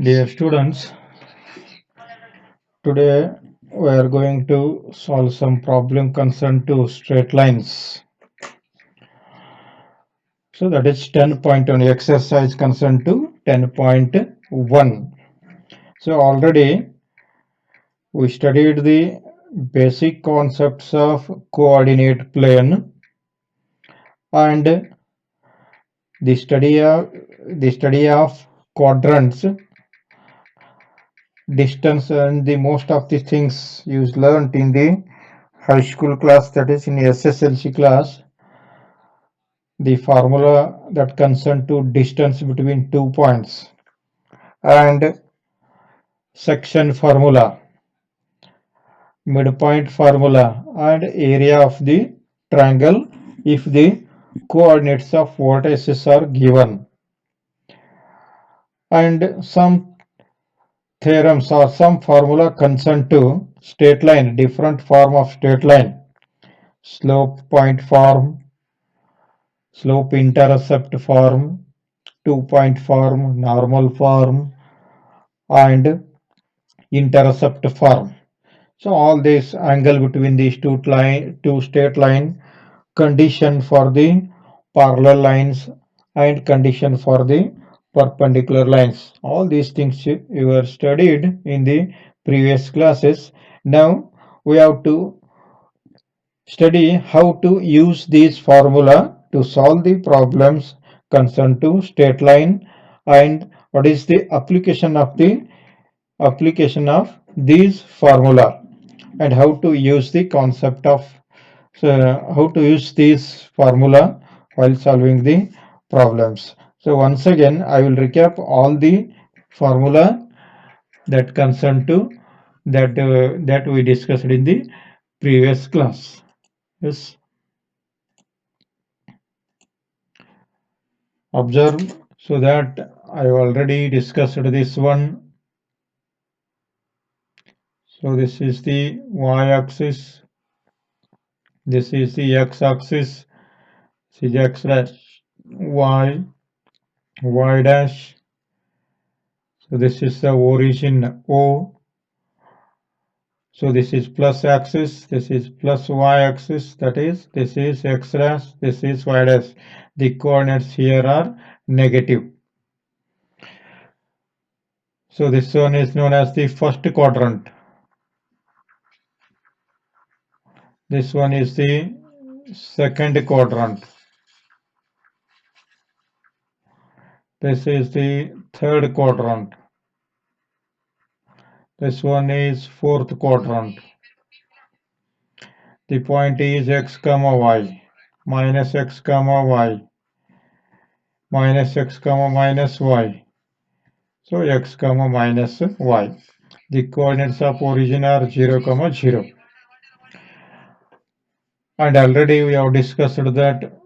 Dear students, today we are going to solve some problem concerned to straight lines. So that is 10.1 exercise concerned to 10.1. So already we studied the basic concepts of coordinate plane and the study of quadrants, distance, and the most of the things you learned in the high school class, that is in SSLC class. The formula that concern to distance between 2 points and section formula, midpoint formula, and area of the triangle if the coordinates of vertices are given, and some theorems or some formula concern to straight line, different form of straight line, slope point form, slope intercept form, 2 point form, normal form, and intercept form. So all this angle between these two straight line, condition for the parallel lines, and condition for the perpendicular lines. All these things you were studied in the previous classes. Now we have to study how to use this formula to solve the problems concerned to straight line, and what is the application of these formula, and how to use the concept of how to use this formula while solving the problems. So once again I will recap all the formula that concern to that we discussed in the previous class. Yes, observe, so that I already discussed this one. So this is the y-axis, this is the x-axis, this is x dash, y dash. So this is the origin O. So this is plus axis, this is plus y axis, that is this is x dash, this is y dash. The coordinates here are negative. So this one is known as the first quadrant. This one is the second quadrant. This is the third quadrant. This one is fourth quadrant. The point is x comma y, minus x comma y, minus x comma minus y. So x comma minus y. The coordinates of origin are 0 comma 0. And already we have discussed that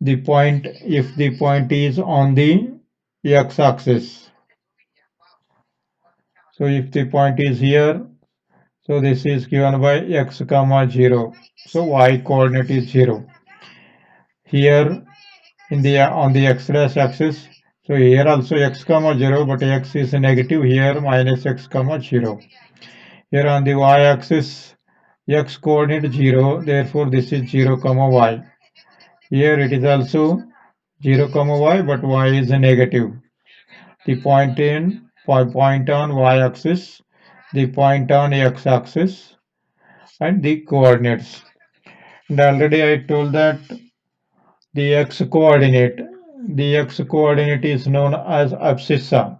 the point, if the point is on the x-axis, so if the point is here, so this is given by x comma 0. So y coordinate is 0. Here in the on the x dash axis, so here also x comma 0, but x is negative, here minus x comma 0. Here on the y axis, x coordinate 0, therefore this is 0 comma y. Here it is also 0 comma y, but y is negative. The point on y axis, the point on x axis, and the coordinates. And already I told that the x coordinate is known as abscissa.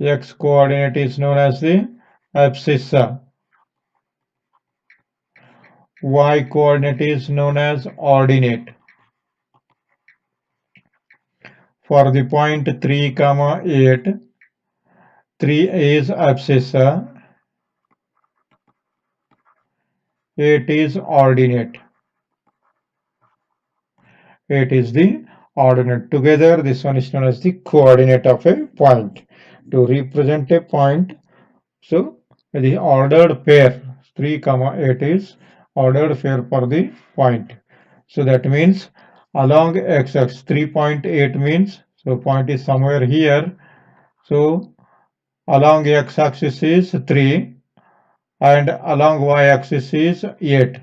X coordinate is known as the abscissa. Y coordinate is known as ordinate. For the point 3 comma 8, 3 is abscissa, 8 is ordinate. 8 is the ordinate. Together this one is known as the coordinate of a point. To represent a point, so the ordered pair 3 comma 8 is ordered pair for the point. So that means along x-axis 3.8 means, so point is somewhere here. So along x-axis is 3 and along y-axis is 8.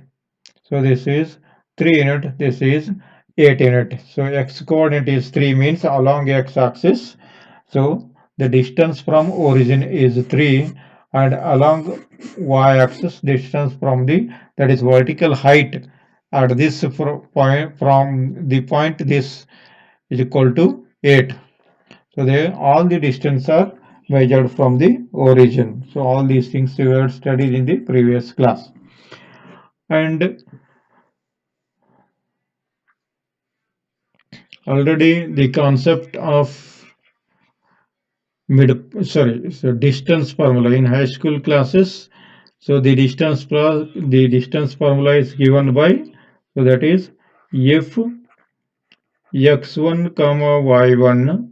So this is 3 unit, this is 8 unit. So x coordinate is 3 means along x-axis. So the distance from origin is 3 and along y-axis distance from the, that is vertical height at this point, from the point, this is equal to 8. So they, all the distance are measured from the origin. So all these things we have studied in the previous class. And already the concept of so distance formula in high school classes. So the distance formula is given by, so that is if x1 comma y1,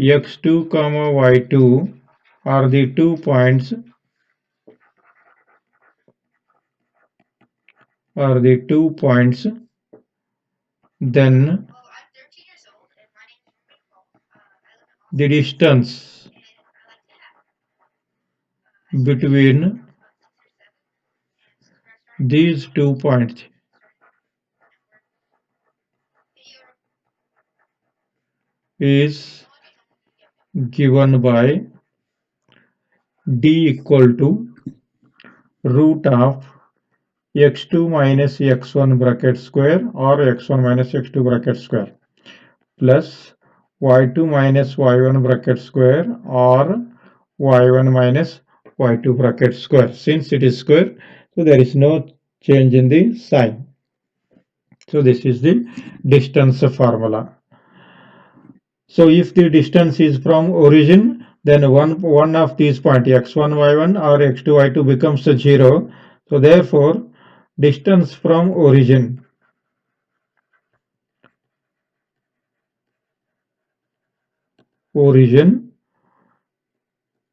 x2 comma y2 are the 2 points, then the distance between these 2 points is given by d equal to root of x2 minus x1 bracket square or x1 minus x2 bracket square plus y2 minus y1 bracket square or y1 minus y2 bracket square. Since it is square, so there is no change in the sign. So this is the distance formula. So if the distance is from origin, then one of these points x1 y1 or x2 y2 becomes 0. So therefore distance from origin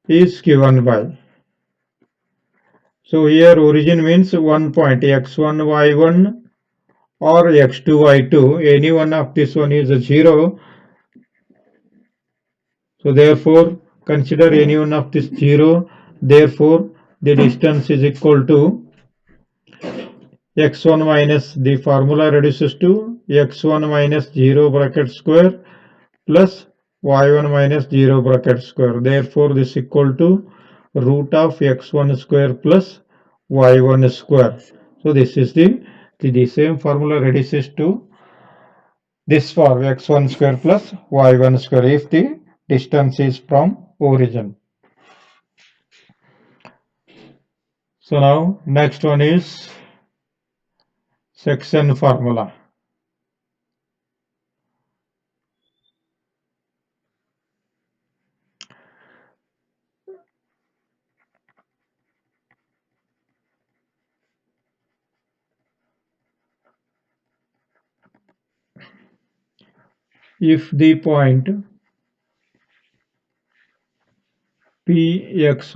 is given by, so here origin means one point x1 y1 or x2 y2, any one of this one is 0. So therefore consider any one of this 0, therefore the distance is equal to x1 minus, the formula reduces to x1 minus 0 bracket square plus y1 minus 0 bracket square. Therefore this is equal to root of x1 square plus y1 square. So this is the same formula reduces to this form x1 square plus y1 square if the distance is from origin. So now next one is section formula. If the point px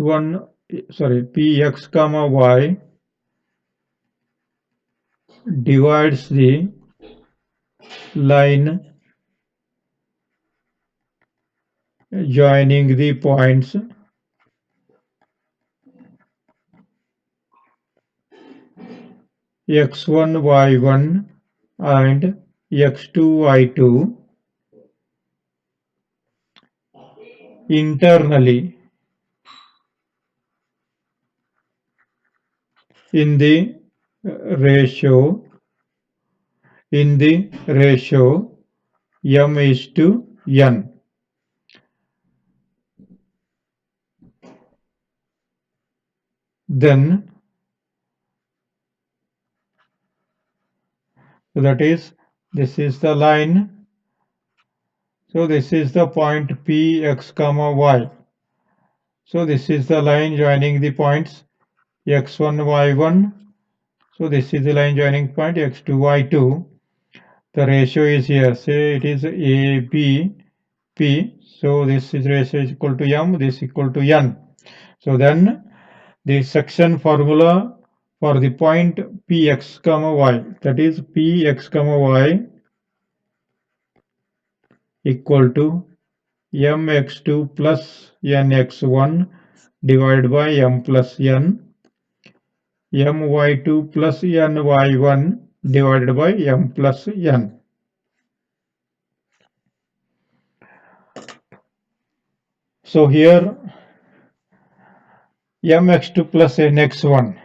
comma y divides the line joining the points x1 y1 and x2 y2 internally in the ratio m is to n. Then so that is, this is the line. So this is the point px comma y. So this is the line joining the points x1 y1. So this is the line joining point x2 y2. The ratio is here, say it is a b p. So this is ratio is equal to m, this is equal to n. So then the section formula for the point px comma y, that is px comma y equal to mx2 plus nx1 divided by m plus n, my2 plus ny1 divided by m plus n. So here mx2 plus nx1.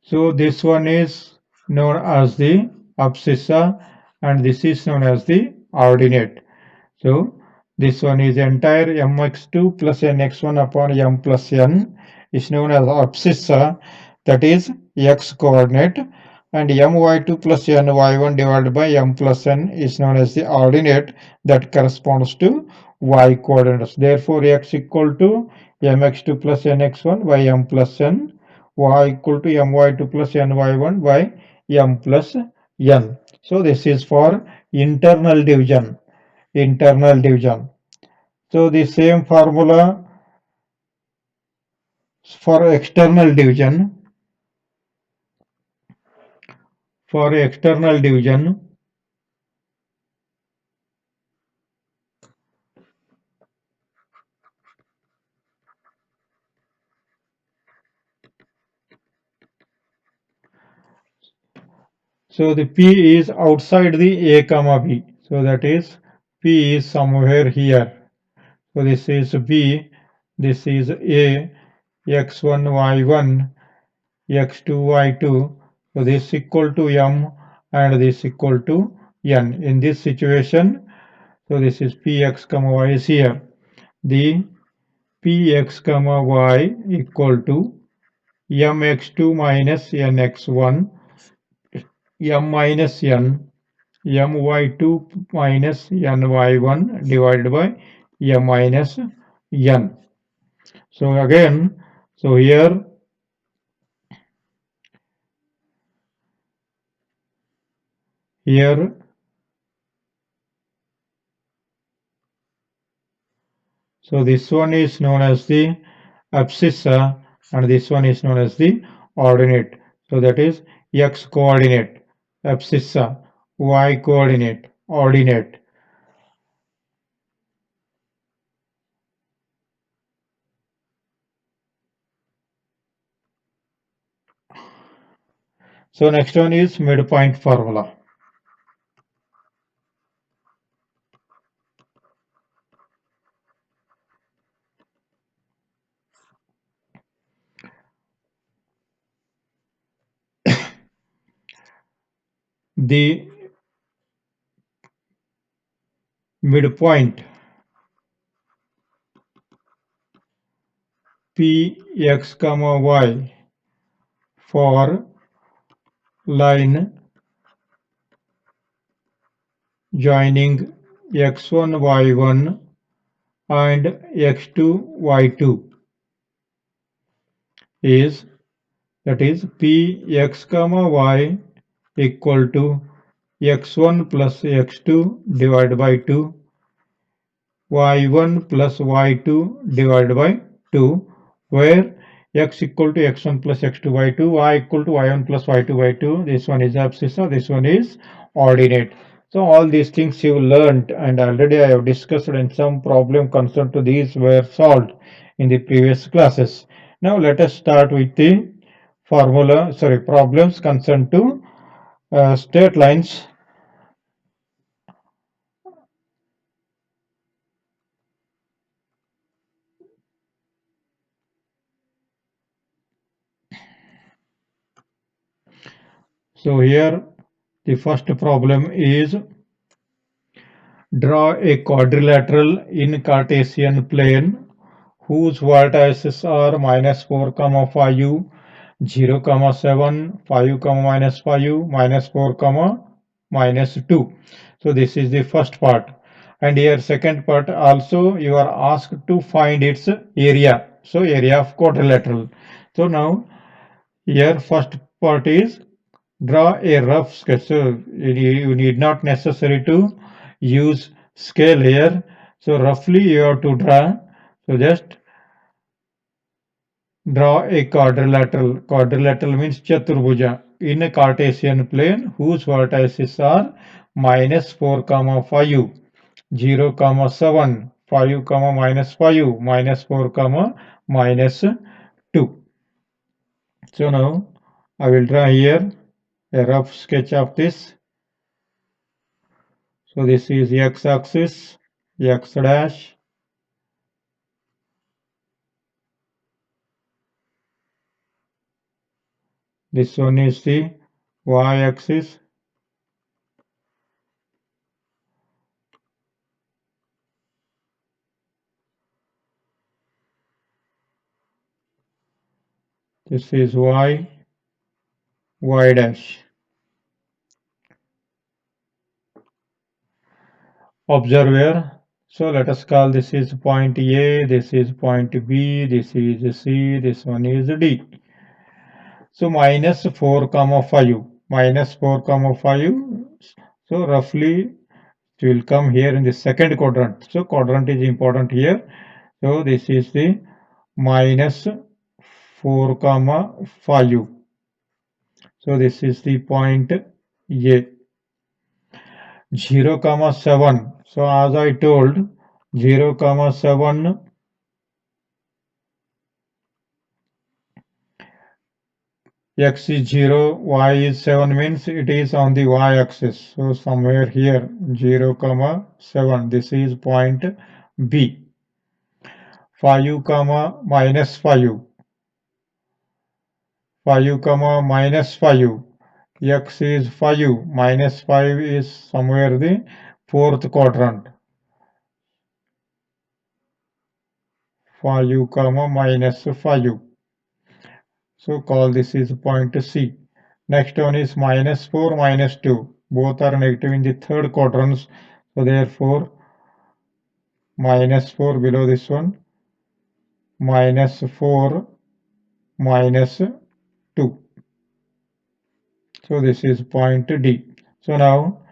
So this one is known as the abscissa and this is known as the ordinate. So this one is entire mx2 plus nx1 upon m plus n is known as abscissa, that is x coordinate, and my2 plus ny1 divided by m plus n is known as the ordinate that corresponds to y coordinates. Therefore x equal to mx2 plus nx1 by m plus n, y equal to my2 plus ny1 by m plus n. So this is for internal division. So the same formula for external division. For external division, so the P is outside the A comma B. So that is P is somewhere here. So this is B, this is A, x1, y1, x2, y2. So this equal to M and this equal to N. In this situation, so this is Px comma y is here. The Px comma y equal to mx2 minus nx1, m minus n, my2 minus ny1 divided by m minus n. So again, so here so this one is known as the abscissa and this one is known as the ordinate. So that is x coordinate, abscissa, y coordinate, ordinate. So next one is midpoint formula. The midpoint px comma y for line joining x1 y1 and x2 y2 is, that is px comma y equal to x1 plus x2 divided by 2, y1 plus y2 divided by 2, where x equal to x1 plus x2 by 2, y equal to y1 plus y2 by 2. This one is abscissa, this one is ordinate. So all these things you learned and already I have discussed, and some problem concerned to these were solved in the previous classes. Now let us start with the problems concerned to straight lines. So here the first problem is draw a quadrilateral in Cartesian plane whose vertices are minus 4, 5, 0, 7, 5, minus 5, minus 4, minus 2. So this is the first part. And here second part also you are asked to find its area. So area of quadrilateral. So now here first part is draw a rough sketch. So you need not necessary to use scale here. So roughly you have to draw. So just Draw a quadrilateral. Quadrilateral means Chaturbhuja in a Cartesian plane whose vertices are -4, 5, 0, 7, 5, -5, -4, -2. So now I will draw here a rough sketch of this. So this is x-axis, x dash. This one is the y-axis. This is y dash. Observe here. So let us call this is point A, this is point B, this is C, this one is D. So -4, 5, -4, 5. So roughly it will come here in the second quadrant. So quadrant is important here. So this is the -4, 5. So this is the point A. 0, 7. So as I told, 0, 7, x is 0, y is 7 means it is on the y-axis. So somewhere here, 0, 7. This is point B. 5, -5. 5, -5. X is 5. -5 is somewhere the fourth quadrant. 5, -5. So call this is point C. Next one is -4, -2. Both are negative in the third quadrants. So therefore, -4 below this one, -4, -2. So this is point D. So now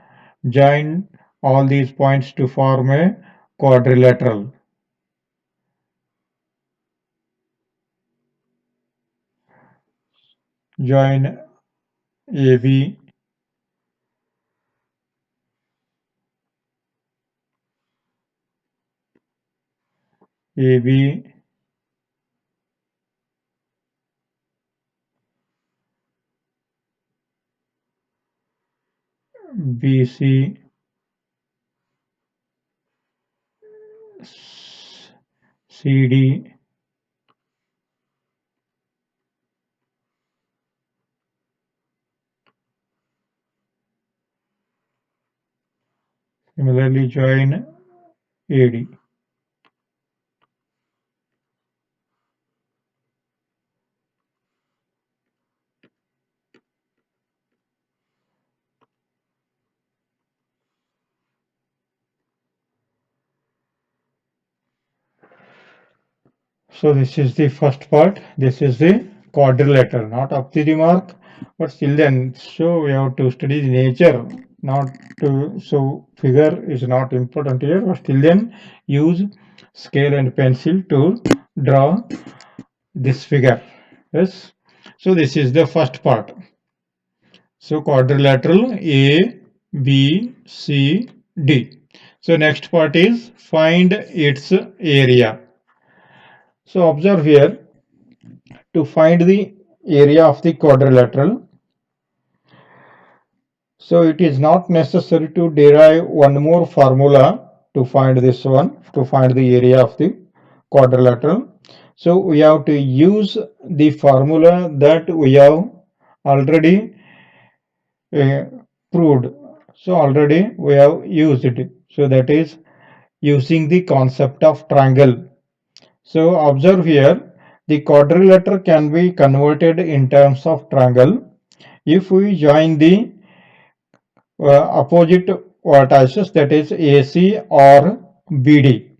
join all these points to form a quadrilateral. Join AB, AB, BC, CD, similarly join AD. So this is the first part. This is the quadrilateral, not up to the mark, but still then. So we have to study the nature, not to. So figure is not important here, but still then use scale and pencil to draw this figure. Yes. So this is the first part. So quadrilateral A, B, C, D. So next part is find its area. So observe here, to find the area of the quadrilateral. So it is not necessary to derive one more formula to find this one, to find the area of the quadrilateral. So we have to use the formula that we have already proved. So already we have used it. So that is using the concept of triangle. So observe here, the quadrilateral can be converted in terms of triangle if we join the opposite vertices, that is AC or BD.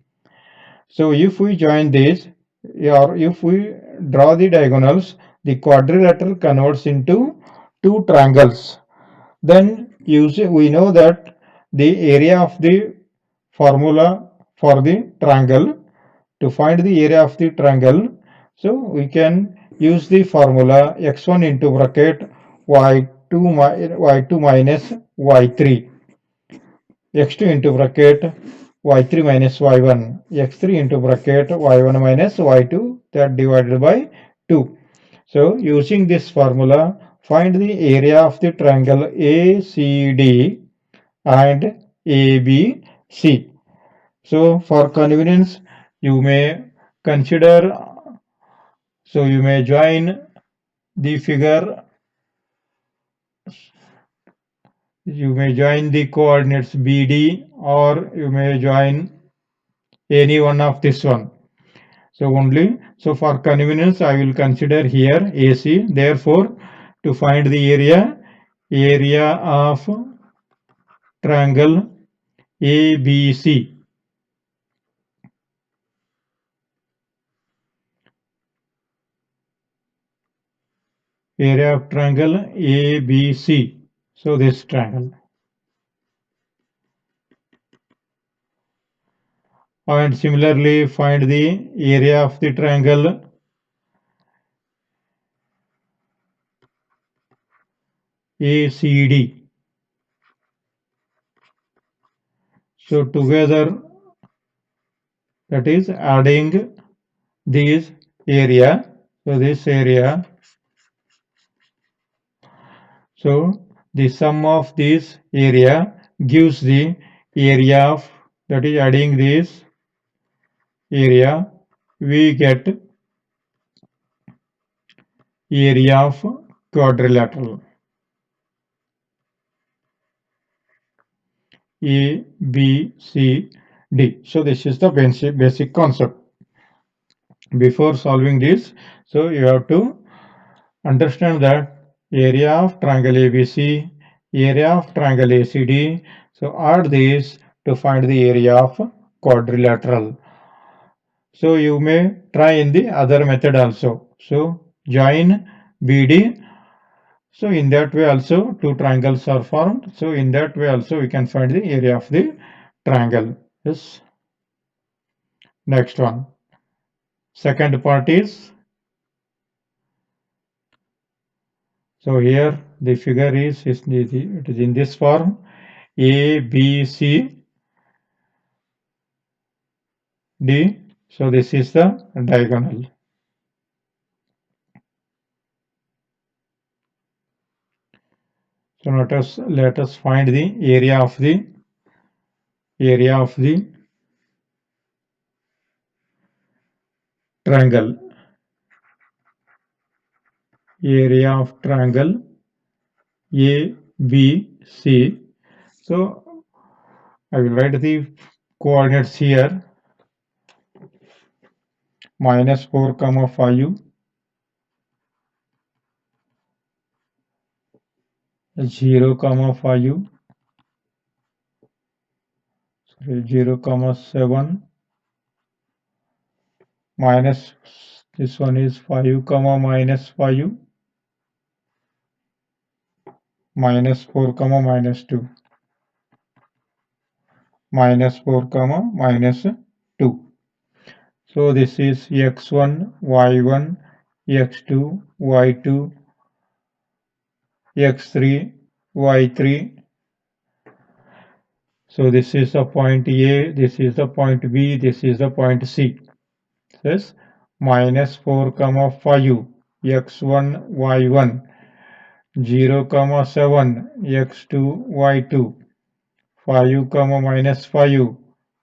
So if we join this, or if we draw the diagonals, the quadrilateral converts into two triangles. Then we know that the area of the formula for the triangle, to find the area of the triangle, So we can use the formula x1 into bracket y2 minus y3, x2 into bracket y3 minus y1, x3 into bracket y1 minus y2, that divided by 2. So using this formula, find the area of the triangle ACD and ABC. So for convenience, you may consider, so you may join the figure, you may join the coordinates BD, or you may join any one of this one. So for convenience, I will consider here AC. Therefore, to find the area of triangle ABC, area of triangle ABC. So this triangle. And similarly, find the area of the triangle ACD. So together, that is adding this area. So this area. So the sum of this area gives the area of, that is adding this area, we get area of quadrilateral A, B, C, D. So this is the basic concept. Before solving this, so you have to understand that area of triangle ABC, area of triangle ACD. So add these to find the area of quadrilateral. So you may try in the other method also. So join BD. So in that way also two triangles are formed. So in that way also we can find the area of the triangle. Yes. Next one. Second part is, so here the figure is it is in this form, A, B, C, D. So this is the diagonal. So let us find the area of the triangle. Area of triangle A, B, C. So I will write the coordinates here, -4, 5, 0, 5, sorry, 0, 7, minus, this one is 5, -5, -4, -2, -4, -2. So this is x1, y1, x2, y2, x3, y3. So this is the point A, this is the point B, this is the point C. This -4, 5, x1, y1, 0, 7, x2, y2, 5, -5,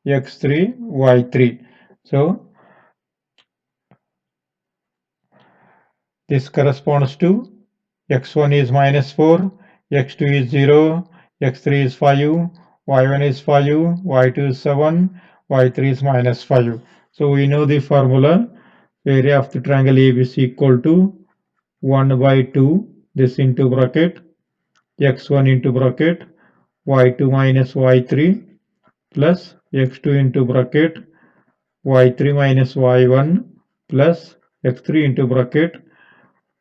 x3, y3. So this corresponds to x1 is -4, x2 is 0, x3 is 5, y1 is 5, y2 is 7, y3 is -5. So we know the formula. Area of the triangle ABC equal to 1 by 2, this into bracket, x1 into bracket, y2 minus y3 plus x2 into bracket, y3 minus y1 plus x3 into bracket,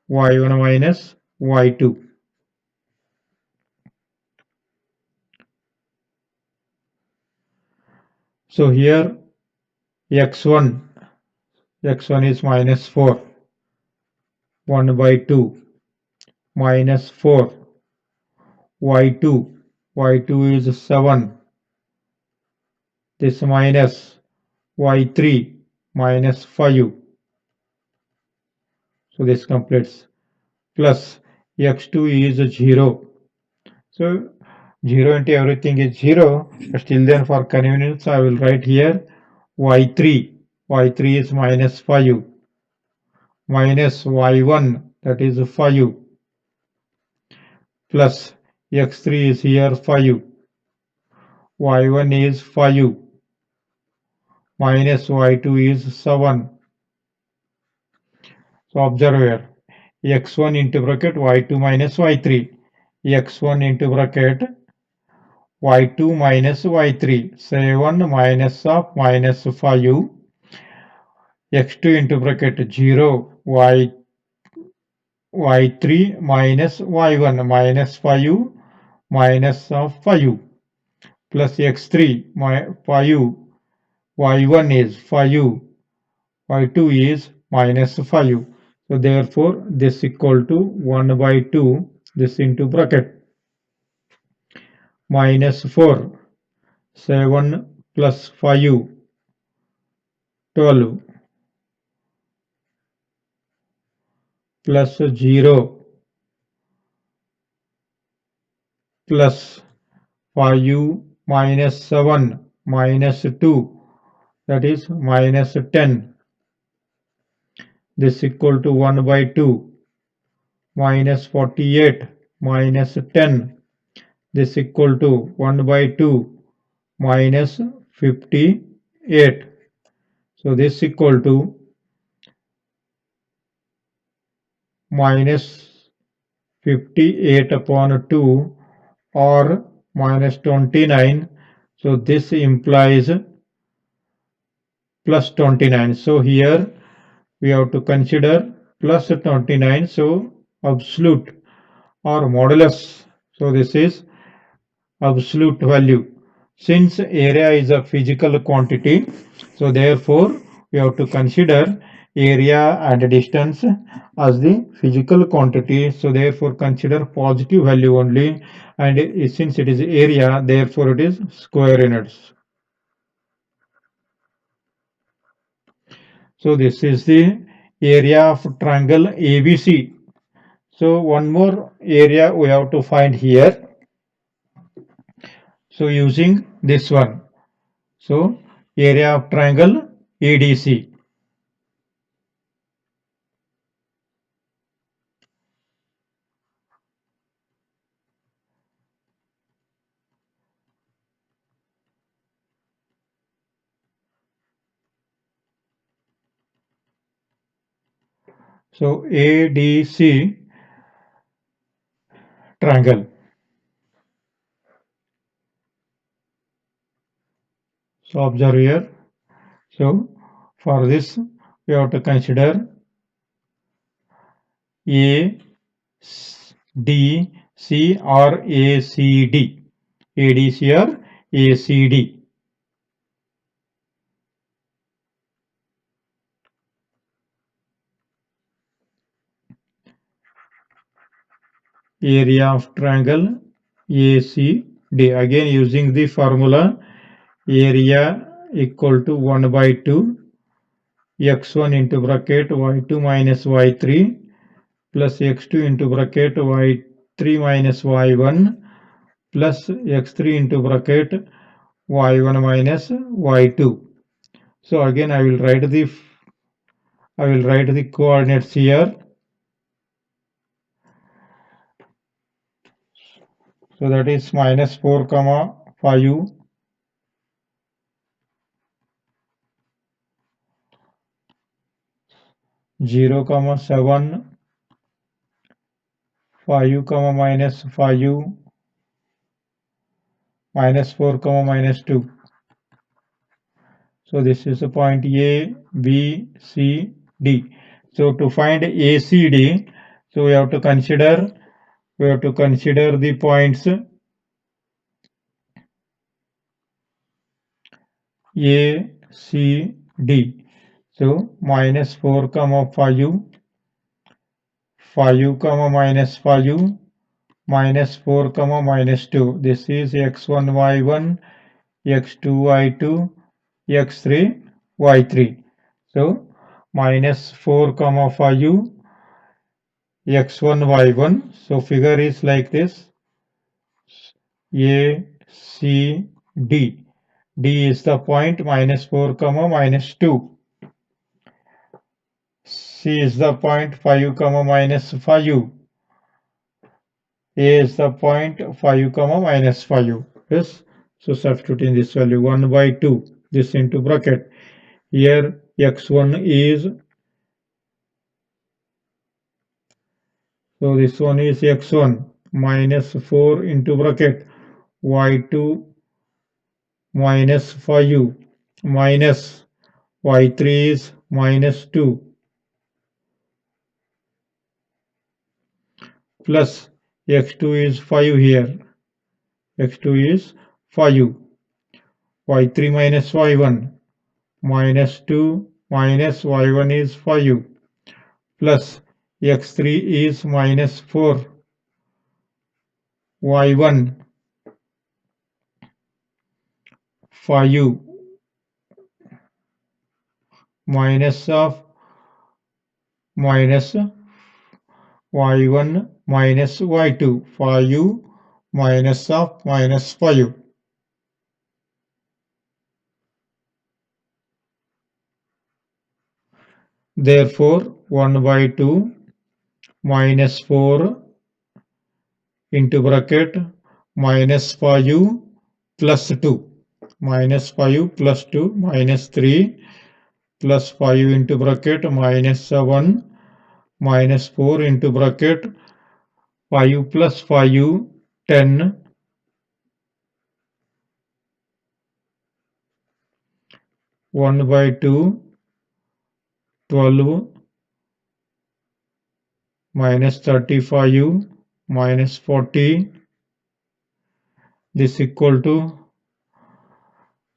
y1 minus y2. So here x1 x1 is minus 4, 1 by 2, minus 4, y2, y2 is 7, this minus y3, minus 5, so this completes, plus x2 is 0. So 0 into everything is 0, but still then for convenience I will write here y3. y3 is minus 5, minus y1, that is 5, plus x3 is here 5, y1 is 5, minus y2 is 7. So observe here, x1 into bracket y2 minus y3, x1 into bracket y2 minus y3, 7 minus of minus 5, x2 into bracket 0, y3 minus y1 minus 5 minus of 5, plus x3 5, y1 is 5, y2 is minus 5. So therefore this equal to 1 by 2, this into bracket, minus 4, 7 plus 5, 12, plus 0, plus 5 minus 7 minus 2, that is minus 10. This equal to 1 by 2, minus 48 minus 10. This equal to 1 by 2 minus 58. So this equal to minus 58 upon 2 or minus 29. So this implies plus 29. So here we have to consider plus 29. So absolute or modulus. So this is absolute value. Since area is a physical quantity, so therefore we have to consider area and distance as the physical quantity. So therefore consider positive value only, and since it is area, therefore it is square units. So this is the area of triangle ABC. So one more area we have to find here. So using this one. So area of triangle ADC. So ADC triangle. So observe here. So for this we have to consider A, D, C or ACD. ADC or ACD. Area of triangle ACD. Again using the formula area equal to 1 by 2 x1 into bracket y2 minus y3 plus x2 into bracket y3 minus y1 plus x3 into bracket y1 minus y2. So again I will write the coordinates here. So that is minus 4 comma 5, 0 comma 7, 5 comma minus 5, minus 4 comma minus 2. So this is a point A, B, C, D. So to find ACD, so we have to consider the points A, C, D. So minus 4 comma 5, 5 comma minus 5, minus 4 comma minus 2. This is x1 y1, x2 y2, x3 y3. So minus 4 comma 5, x1 y1. So figure is like this: A, C, D. D is the point minus 4 comma minus 2. C is the point 5 comma minus 5. A is the point 5 comma minus 5. Yes. So substituting this value 1 by 2. This into bracket. Here x1 is, so this one is x1 minus 4 into bracket y2 minus 5 minus y3 is minus 2 plus x2 is 5 here. X2 is 5. Y3 minus y1 minus 2 minus y1 is 5 plus x3 is minus 4. Y1 5 minus of minus y1 minus y2, 5 minus of minus 5. Therefore 1 by 2 minus 4 into bracket minus 5 plus 2, minus 5 plus 2 minus 3 plus 5 into bracket minus 7 minus 4 into bracket 5 plus 5 10 1 by 2 12 minus 35 minus 40. This equal to,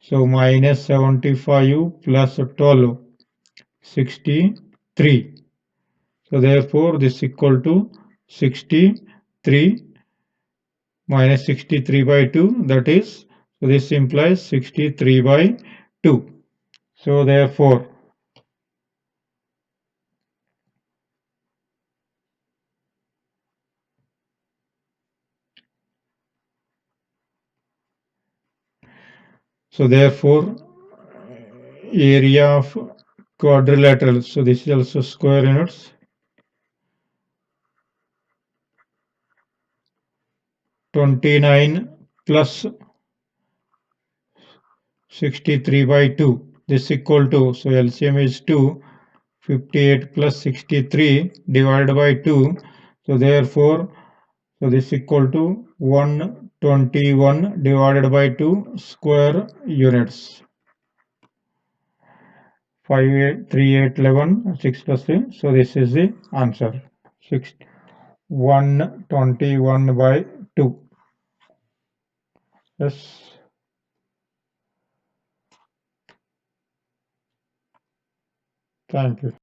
so minus 75 plus 12 63. So therefore this equal to 63 minus 63 by 2, that is, so this implies 63 by 2. So therefore area of quadrilateral, so this is also square units, 29 plus 63 by 2. This equal to, so LCM is 2, 58 plus 63 divided by 2. So therefore, so this equal to 121 divided by 2 square units. 5, 8, 3, 8, 11, 6 plus 3. So this is the answer. 121 by 2. Yes. Thank you.